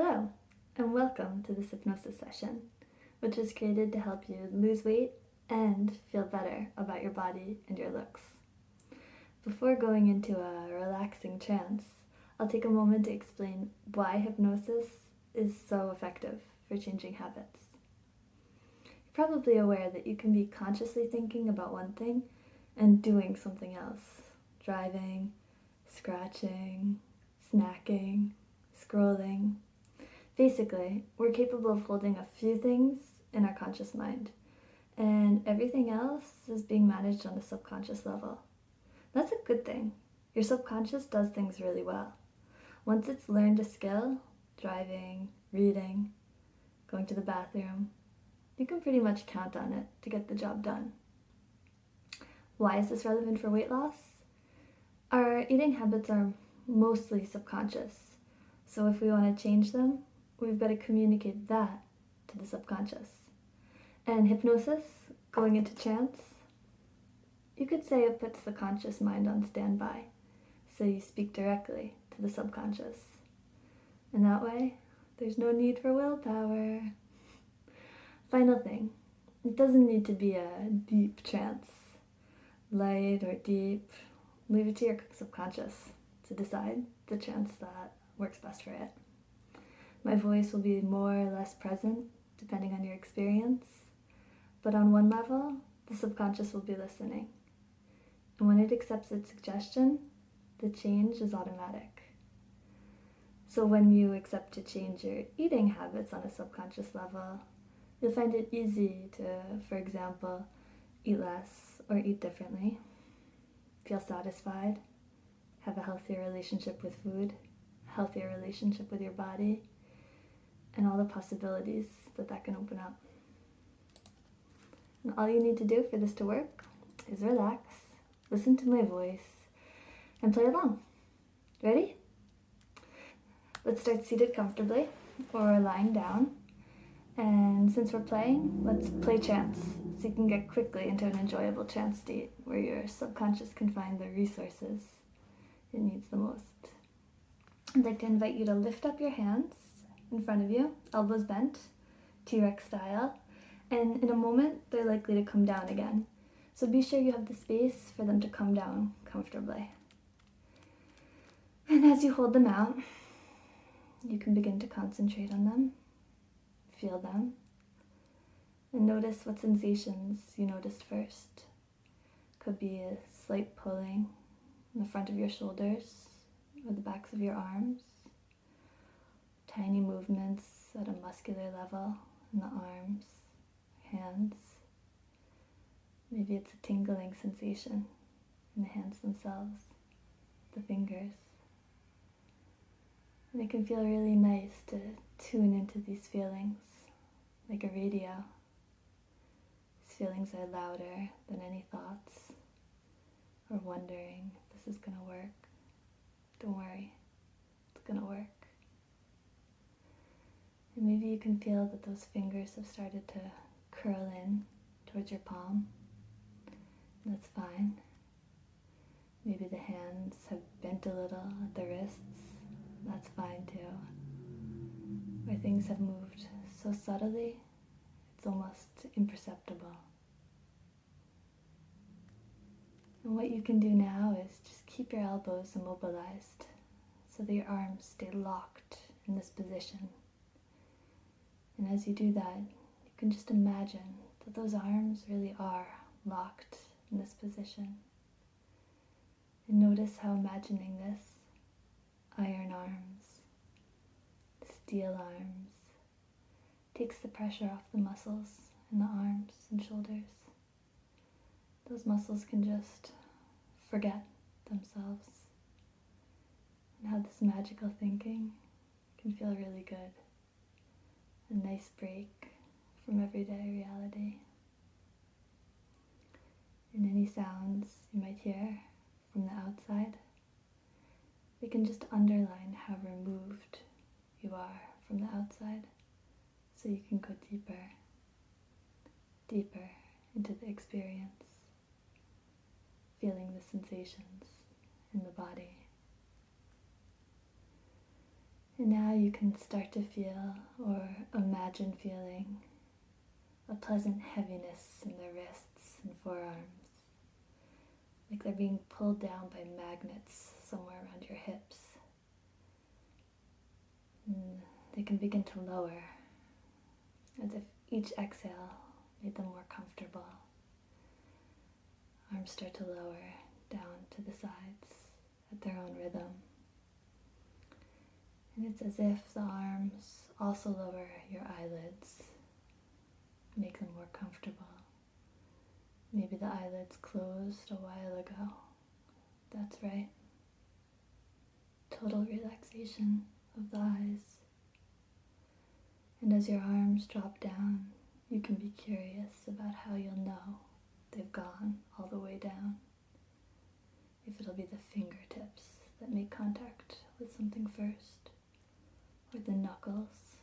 Hello, and welcome to this hypnosis session, which was created to help you lose weight and feel better about your body and your looks. Before going into a relaxing trance, I'll take a moment to explain why hypnosis is so effective for changing habits. You're probably aware that you can be consciously thinking about one thing and doing something else. Driving, scratching, snacking, scrolling. Basically, we're capable of holding a few things in our conscious mind, and everything else is being managed on a subconscious level. That's a good thing. Your subconscious does things really well. Once it's learned a skill, driving, reading, going to the bathroom, you can pretty much count on it to get the job done. Why is this relevant for weight loss? Our eating habits are mostly subconscious, so if we want to change them, we've got to communicate that to the subconscious. And hypnosis, going into trance, you could say it puts the conscious mind on standby, so you speak directly to the subconscious. And that way, there's no need for willpower. Final thing, it doesn't need to be a deep trance. Light or deep, leave it to your subconscious to decide the trance that works best for it. My voice will be more or less present depending on your experience, but on one level, the subconscious will be listening. And when it accepts its suggestion, the change is automatic. So when you accept to change your eating habits on a subconscious level, you'll find it easy to, for example, eat less or eat differently, feel satisfied, have a healthier relationship with food, a healthier relationship with your body, and all the possibilities that can open up. And all you need to do for this to work is relax, listen to my voice, and play along. Ready? Let's start seated comfortably or lying down. And since we're playing, let's play trance so you can get quickly into an enjoyable trance state where your subconscious can find the resources it needs the most. I'd like to invite you to lift up your hands in front of you, elbows bent, T-Rex style, and in a moment they're likely to come down again. So be sure you have the space for them to come down comfortably. And as you hold them out, you can begin to concentrate on them, feel them, and notice what sensations you noticed first. Could be a slight pulling in the front of your shoulders or the backs of your arms, tiny movements at a muscular level in the arms, hands. Maybe it's a tingling sensation in the hands themselves, the fingers. And it can feel really nice to tune into these feelings like a radio. These feelings are louder than any thoughts or wondering if this is going to work. Don't worry, it's going to work. And maybe you can feel that those fingers have started to curl in towards your palm. That's fine. Maybe the hands have bent a little at the wrists. That's fine too. Where things have moved so subtly, it's almost imperceptible. And what you can do now is just keep your elbows immobilized so that your arms stay locked in this position. And as you do that, you can just imagine that those arms really are locked in this position. And notice how imagining this, iron arms, steel arms, takes the pressure off the muscles in the arms and shoulders. Those muscles can just forget themselves, and how this magical thinking can feel really good. A nice break from everyday reality. And any sounds you might hear from the outside, they can just underline how removed you are from the outside, so you can go deeper, deeper into the experience, feeling the sensations in the body. And now you can start to feel or imagine feeling a pleasant heaviness in the wrists and forearms, like they're being pulled down by magnets somewhere around your hips. And they can begin to lower, as if each exhale made them more comfortable. Arms start to lower down to the sides at their own rhythm. And it's as if the arms also lower your eyelids, make them more comfortable. Maybe the eyelids closed a while ago. That's right. Total relaxation of the eyes. And as your arms drop down, you can be curious about how you'll know they've gone all the way down. If it'll be the fingertips that make contact with something first, or the knuckles,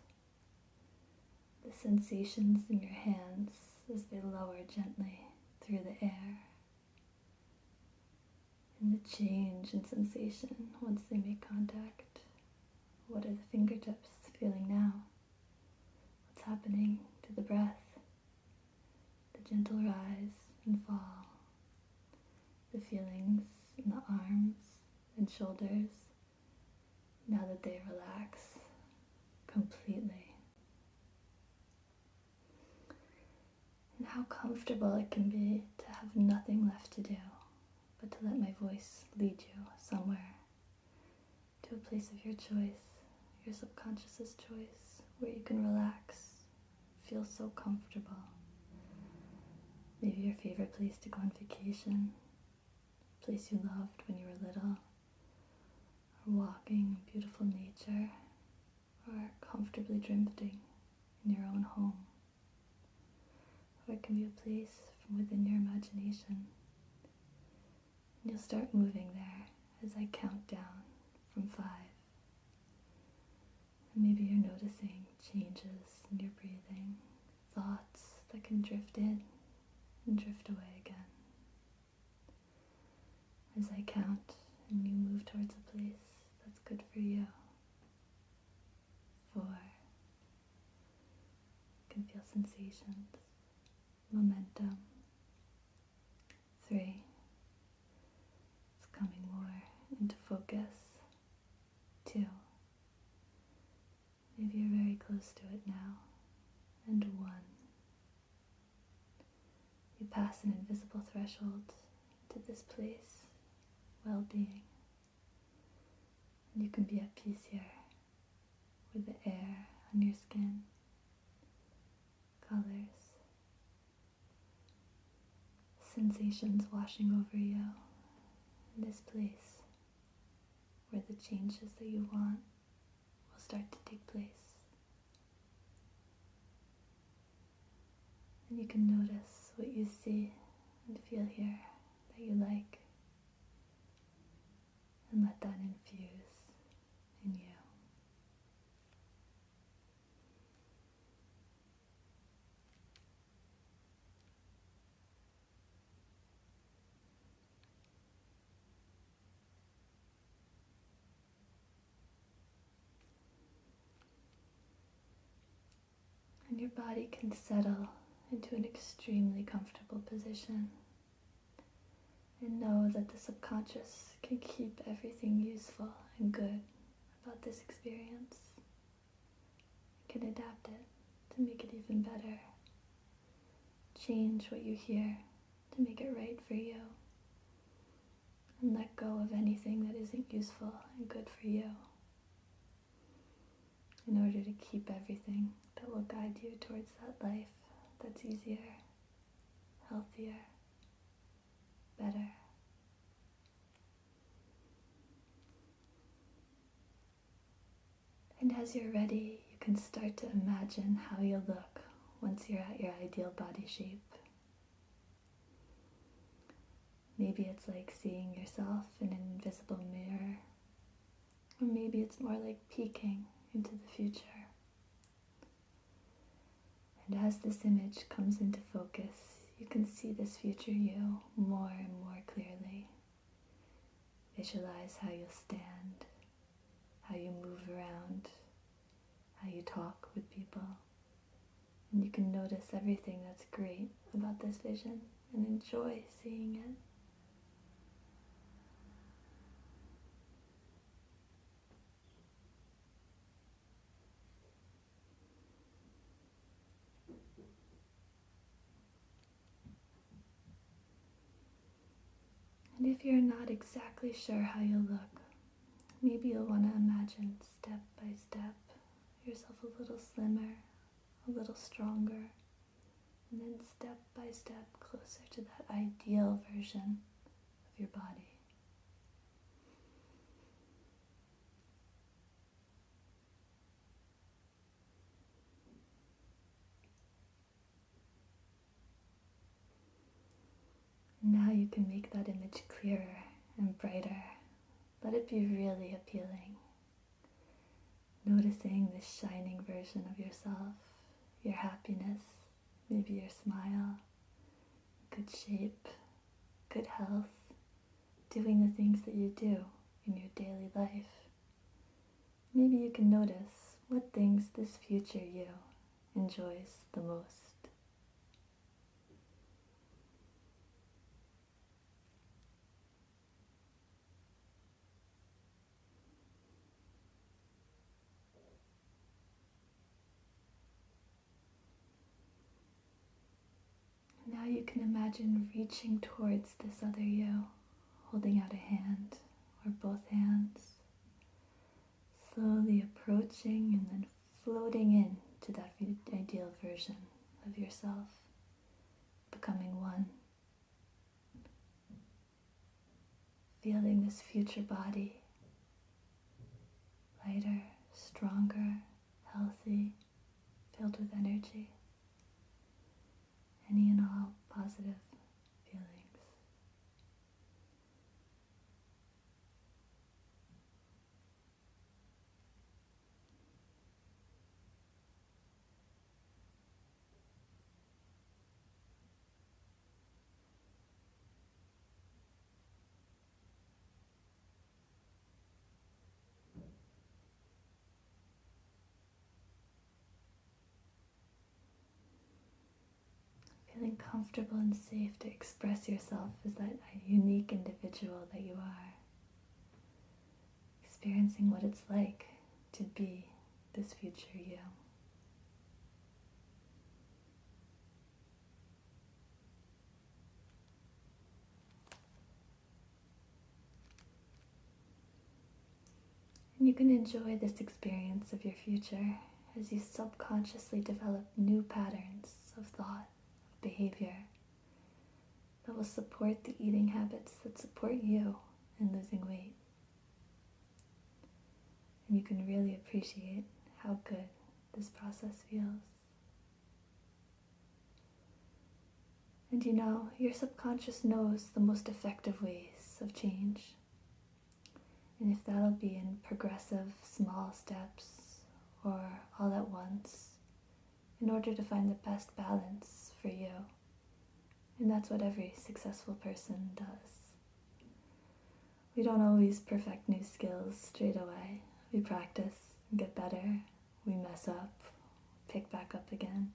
the sensations in your hands as they lower gently through the air, and the change in sensation once they make contact. What are the fingertips feeling now? What's happening to the breath? The gentle rise and fall, the feelings in the arms and shoulders now that they relax completely. And how comfortable it can be to have nothing left to do but to let my voice lead you somewhere, to a place of your choice, your subconscious's choice, where you can relax, feel so comfortable. Maybe your favorite place to go on vacation, a place you loved when you were little, or walking in beautiful nature, or comfortably drifting in your own home. Or it can be a place from within your imagination. And you'll start moving there as I count down from 5. And maybe you're noticing changes in your breathing, thoughts that can drift in and drift away again. As I count and you move towards a place that's good for you. 4. You can feel sensations, momentum. 3. It's coming more into focus. 2. Maybe you're very close to it now. And 1. You pass an invisible threshold to this place, well-being. And you can be at peace here with the air on your skin, colors, sensations washing over you in this place where the changes that you want will start to take place. And you can notice what you see and feel here that you like, and let that infuse in you. And your body can settle into an extremely comfortable position, and know that the subconscious can keep everything useful and good about this experience. It can adapt it to make it even better. Change what you hear to make it right for you, and let go of anything that isn't useful and good for you, in order to keep everything that will guide you towards that life that's easier, healthier, better. And as you're ready, you can start to imagine how you'll look once you're at your ideal body shape. Maybe it's like seeing yourself in an invisible mirror, or maybe it's more like peeking into the future. And as this image comes into focus, you can see this future you more and more clearly. Visualize how you'll stand, how you move around talk with people. And you can notice everything that's great about this vision and enjoy seeing it. And if you're not exactly sure how you'll look, maybe you'll want to imagine step by step yourself a little slimmer, a little stronger, and then step by step closer to that ideal version of your body. Now you can make that image clearer and brighter. Let it be really appealing. Noticing this shining version of yourself, your happiness, maybe your smile, good shape, good health, doing the things that you do in your daily life. Maybe you can notice what things this future you enjoys the most. Now you can imagine reaching towards this other you, holding out a hand or both hands, slowly approaching and then floating in to that ideal version of yourself, becoming one. Feeling this future body, lighter, stronger, healthy, filled with energy. Any and all positive feelings. Feeling comfortable and safe to express yourself as that unique individual that you are. Experiencing what it's like to be this future you. And you can enjoy this experience of your future as you subconsciously develop new patterns of thought, of behavior that will support the eating habits that support you in losing weight. And you can really appreciate how good this process feels. And you know, your subconscious knows the most effective ways of change. And if that'll be in progressive small steps or all at once, in order to find the best balance for you. And that's what every successful person does. We don't always perfect new skills straight away. We practice and get better. We mess up, pick back up again.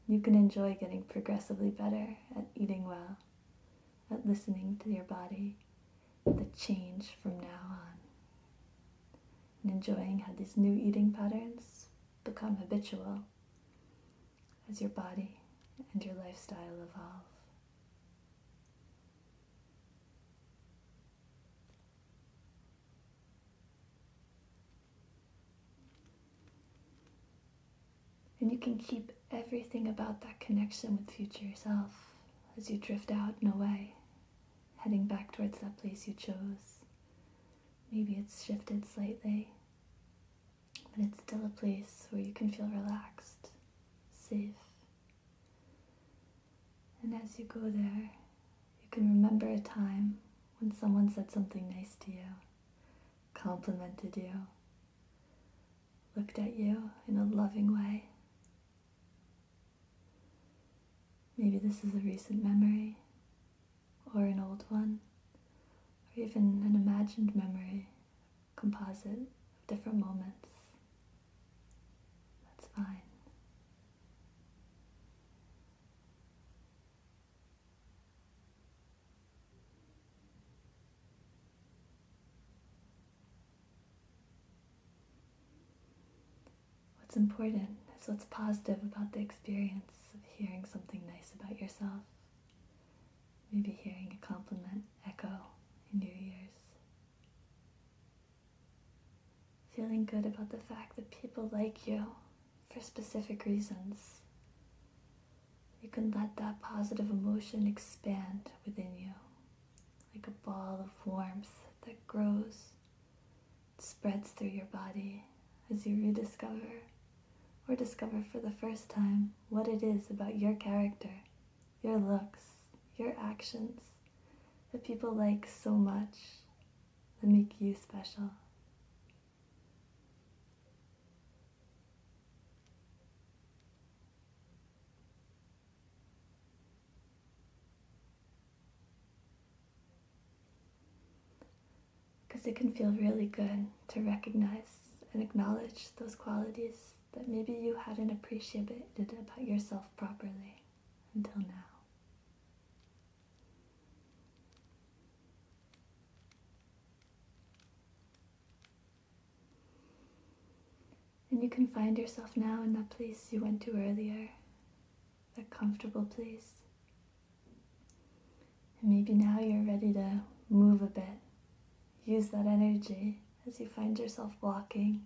You can enjoy getting progressively better at eating well, at listening to your body, the change from now on, and enjoying how these new eating patterns become habitual as your body and your lifestyle evolve. And you can keep everything about that connection with future yourself as you drift out and away, heading back towards that place you chose. Maybe it's shifted slightly, but it's still a place where you can feel relaxed, safe. And as you go there, you can remember a time when someone said something nice to you, complimented you, looked at you in a loving way. Maybe this is a recent memory, or an old one, or even an imagined memory, composite of different moments what's important is what's positive about the experience of hearing something nice about yourself. Maybe hearing a compliment echo in your ears. Feeling good about the fact that people like you for specific reasons. You can let that positive emotion expand within you, like a ball of warmth that grows, spreads through your body as you rediscover or discover for the first time what it is about your character, your looks, your actions that people like so much, that make you special. Because it can feel really good to recognize and acknowledge those qualities that maybe you hadn't appreciated about yourself properly until now. And you can find yourself now in that place you went to earlier, that comfortable place. And maybe now you're ready to move a bit. Use that energy as you find yourself walking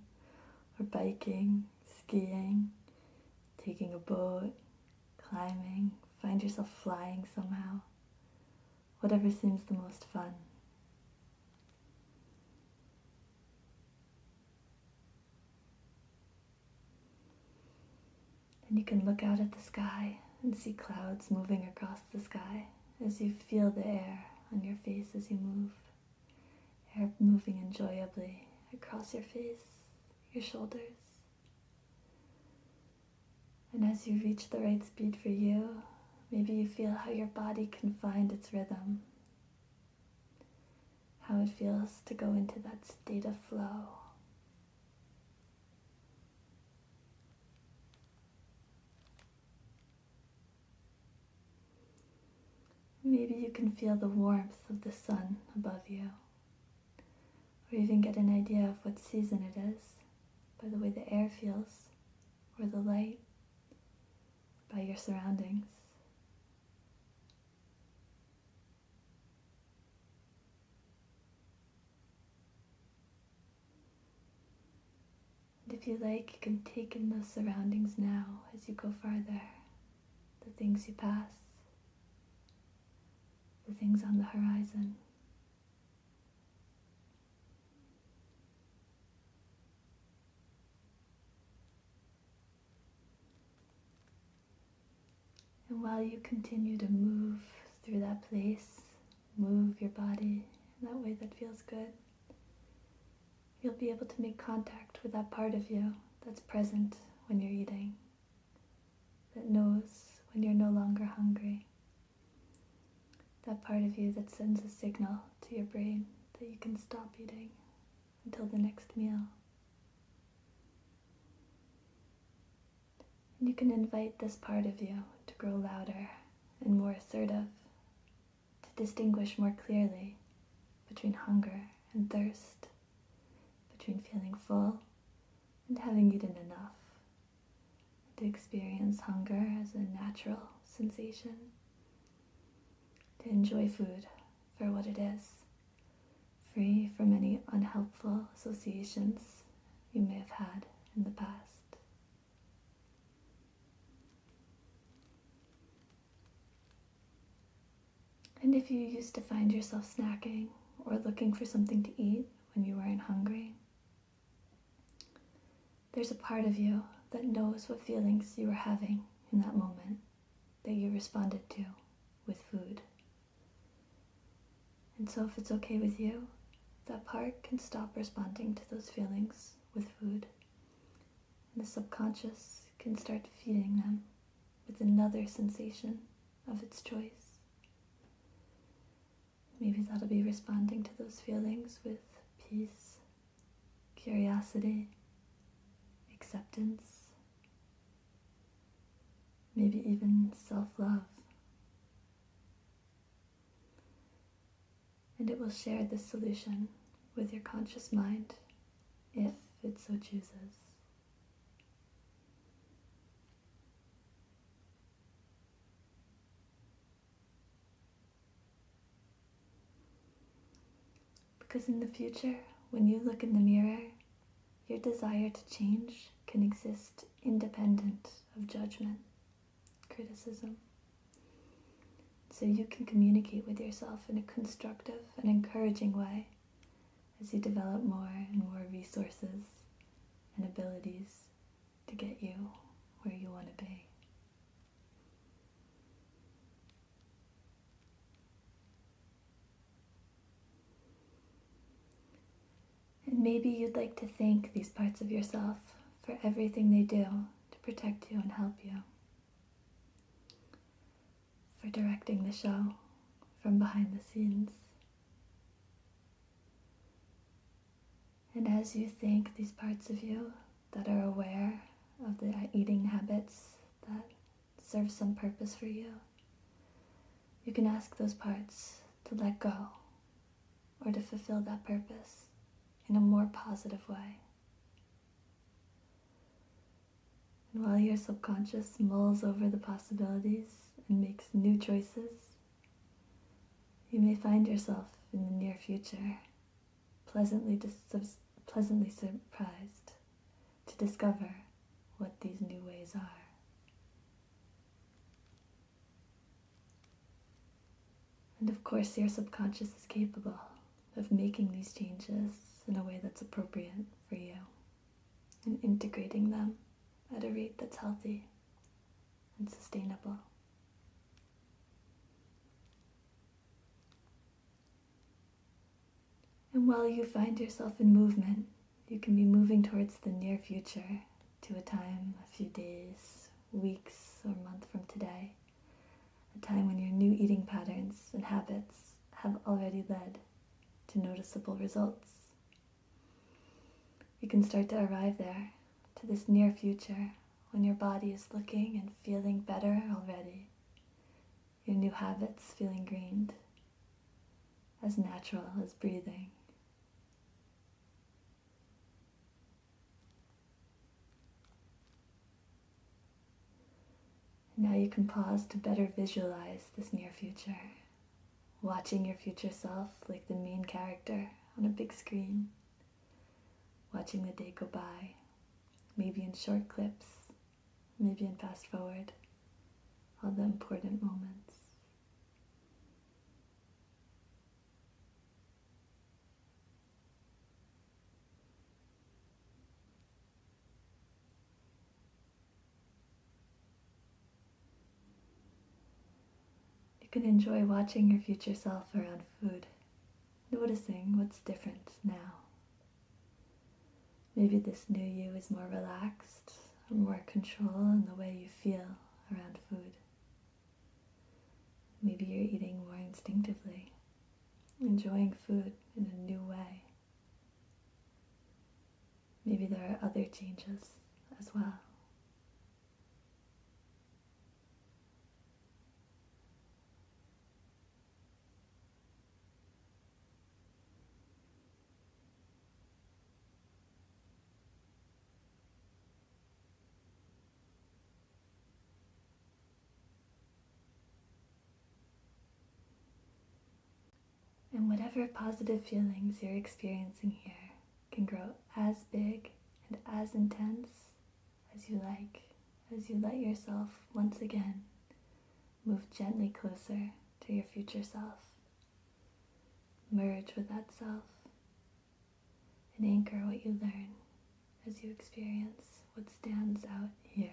or biking, skiing, taking a boat, climbing, find yourself flying somehow. Whatever seems the most fun. And you can look out at the sky and see clouds moving across the sky as you feel the air on your face as you move. Air moving enjoyably across your face, your shoulders. And as you reach the right speed for you, maybe you feel how your body can find its rhythm. How it feels to go into that state of flow. Maybe you can feel the warmth of the sun above you, or even get an idea of what season it is by the way the air feels, or the light, by your surroundings. And if you like, you can take in those surroundings now as you go farther, the things you pass, the things on the horizon. And while you continue to move through that place, move your body in that way that feels good, you'll be able to make contact with that part of you that's present when you're eating, that knows when you're no longer hungry, that part of you that sends a signal to your brain that you can stop eating until the next meal. And you can invite this part of you to grow louder and more assertive, to distinguish more clearly between hunger and thirst, between feeling full and having eaten enough, to experience hunger as a natural sensation, to enjoy food for what it is, free from any unhelpful associations you may have had in the past. And if you used to find yourself snacking or looking for something to eat when you weren't hungry, there's a part of you that knows what feelings you were having in that moment that you responded to with food. And so if it's okay with you, that part can stop responding to those feelings with food. And the subconscious can start feeding them with another sensation of its choice. Maybe that'll be responding to those feelings with peace, curiosity, acceptance, maybe even self-love. And it will share this solution with your conscious mind if it so chooses. Because in the future, when you look in the mirror, your desire to change can exist independent of judgment, criticism. So you can communicate with yourself in a constructive and encouraging way as you develop more and more resources and abilities to get you where you want to be. And maybe you'd like to thank these parts of yourself for everything they do to protect you and help you, for directing the show from behind the scenes. And as you thank these parts of you that are aware of the eating habits that serve some purpose for you, you can ask those parts to let go or to fulfill that purpose in a more positive way. And while your subconscious mulls over the possibilities and makes new choices, you may find yourself in the near future pleasantly surprised to discover what these new ways are. And of course, your subconscious is capable of making these changes in a way that's appropriate for you and integrating them at a rate that's healthy and sustainable. And while you find yourself in movement, you can be moving towards the near future to a time, a few days, weeks, or month from today, a time when your new eating patterns and habits have already led to noticeable results. You can start to arrive there, to this near future, when your body is looking and feeling better already, your new habits feel ingrained, as natural as breathing. Now you can pause to better visualize this near future, watching your future self like the main character on a big screen, watching the day go by, maybe in short clips, maybe in fast forward, all the important moments. You can enjoy watching your future self around food, noticing what's different now. Maybe this new you is more relaxed, or more control in the way you feel around food. Maybe you're eating more instinctively, enjoying food in a new way. Maybe there are other changes as well. And whatever positive feelings you're experiencing here can grow as big and as intense as you like, as you let yourself once again move gently closer to your future self. Merge with that self and anchor what you learn as you experience what stands out here.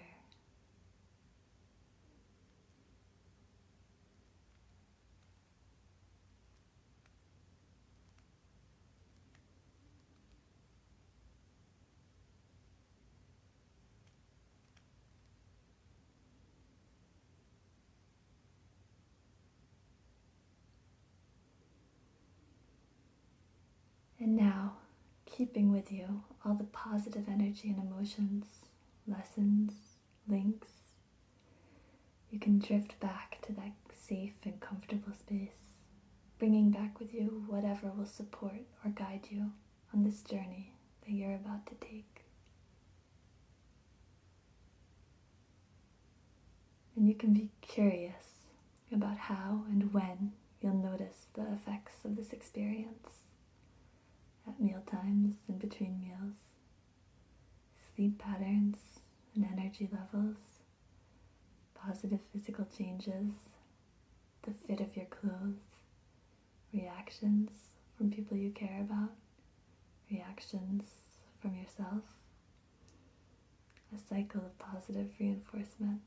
And now, keeping with you all the positive energy and emotions, lessons, links, you can drift back to that safe and comfortable space, bringing back with you whatever will support or guide you on this journey that you're about to take. And you can be curious about how and when you'll notice the effects of this experience. at meal times and between meals, sleep patterns and energy levels, positive physical changes, the fit of your clothes, reactions from people you care about, reactions from yourself, a cycle of positive reinforcement.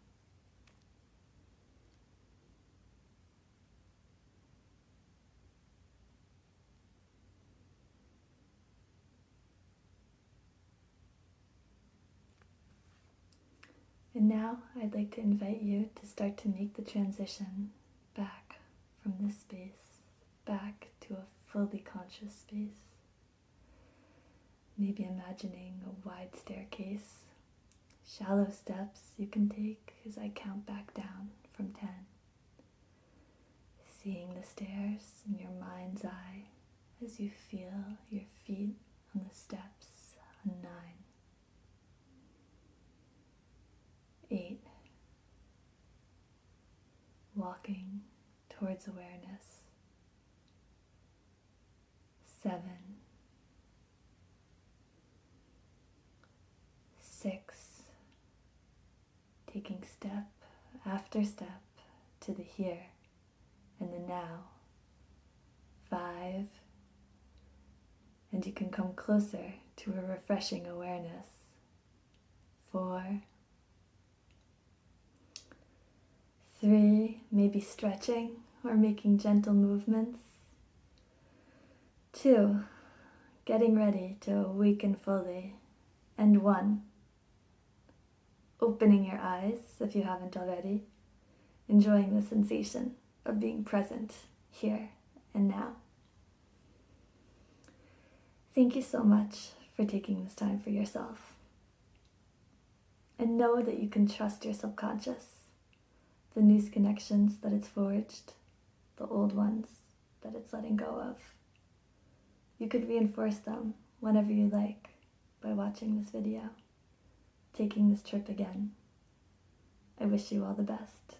And now I'd like to invite you to start to make the transition back from this space, back to a fully conscious space. Maybe imagining a wide staircase, shallow steps you can take as I count back down from 10. Seeing the stairs in your mind's eye as you feel your feet on the steps on 9. 8. Walking towards awareness. 7. 6. Taking step after step to the here and the now. 5. And you can come closer to a refreshing awareness. 4. 3, maybe stretching or making gentle movements. 2, getting ready to awaken fully. And 1, opening your eyes if you haven't already, enjoying the sensation of being present here and now. Thank you so much for taking this time for yourself. And know that you can trust your subconscious, the new connections that it's forged, the old ones that it's letting go of. You could reinforce them whenever you like by watching this video, taking this trip again. I wish you all the best.